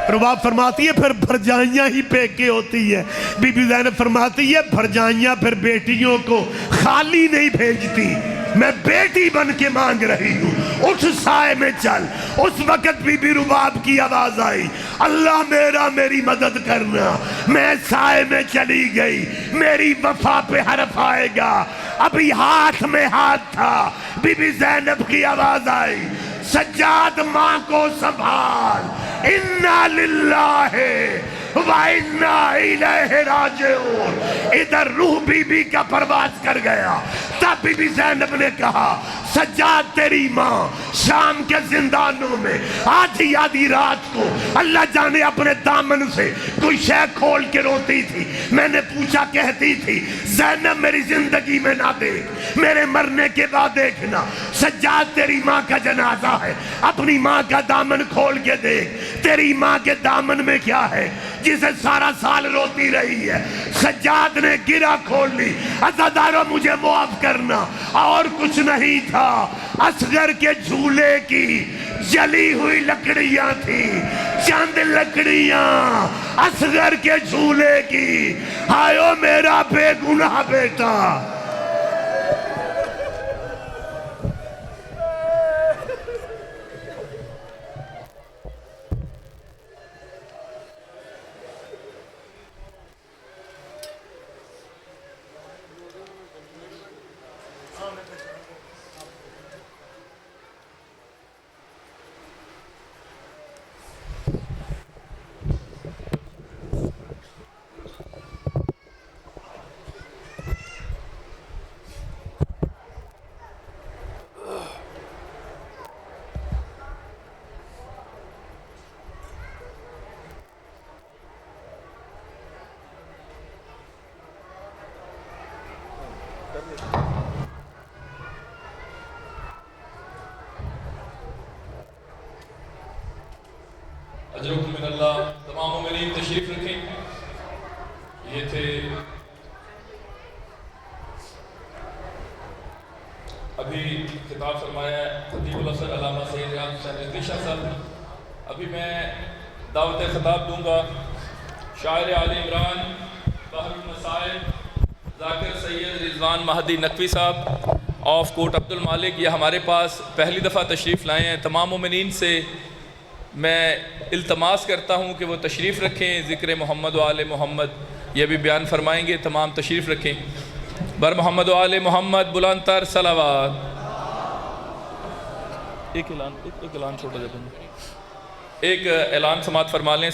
رباب فرماتی ہے پھر بھرجائیاں ہی پیکے ہوتی ہے. بی بی زینب فرماتی ہے بھرجائیاں پھر بیٹیوں کو خالی نہیں بھیجتی، میں بیٹی بن کے مانگ رہی ہوں، اٹھ سائے میں چل. اس وقت بی بی رباب کی آواز آئی اللہ میری مدد کرنا. میں سائے میں چلی گئی، میری وفا پہ حرف آئے گا. ابھی ہاتھ میں ہاتھ تھا، بی بی زینب کی آواز آئی سجاد ماں کو سنبھال، انا للہ وَإِنَّا إِلَيْهِ رَاجِعُونَ. ادھر روح بی بی کا پرواز کر گیا. تب بی بی زینب نے کہا سجاد تیری ماں شام کے زندانوں میں آدھی رات کو اللہ جانے اپنے دامن سے کوئی شے کھول کے روتی تھی. میں نے پوچھا، کہتی تھی زینب میری زندگی میں نہ دیکھ، میرے مرنے کے بعد دیکھنا. سجاد تیری ماں کا جنازہ ہے، اپنی ماں کا دامن کھول کے دیکھ، تیری ماں کے دامن میں کیا ہے جسے سارا سال روتی رہی ہے. سجاد نے گرہ کھول لی. عزادارو مجھے معاف کرنا، اور کچھ نہیں تھا، اصغر کے جھولے کی جلی ہوئی لکڑیاں تھی، چند لکڑیاں اصغر کے جھولے کی. آئیو میرا بے گناہ بیٹا. اجرکم من اللہ. تمام مومنین تشریف رکھیں. یہ تھے ابھی خطاب فرمایا ہے خطیب الاسد علامہ سید ریاض حسین رضوی شاہ صاحب. ابھی میں دعوت خطاب دوں گا شاعر آل عمران بحر المصائب ذاکر سید رضوان مہدی نقوی صاحب آف کوٹ عبد المالک. یہ ہمارے پاس پہلی دفعہ تشریف لائے ہیں. تمام مومنین سے میں التماس کرتا ہوں کہ وہ تشریف رکھیں. ذکر محمد و آل محمد یہ بھی بیان فرمائیں گے. تمام تشریف رکھیں. بر محمد و آل محمد بلند تر صلوات. ایک اعلان چھوٹا جا ایک اعلان سماعت فرما لیں.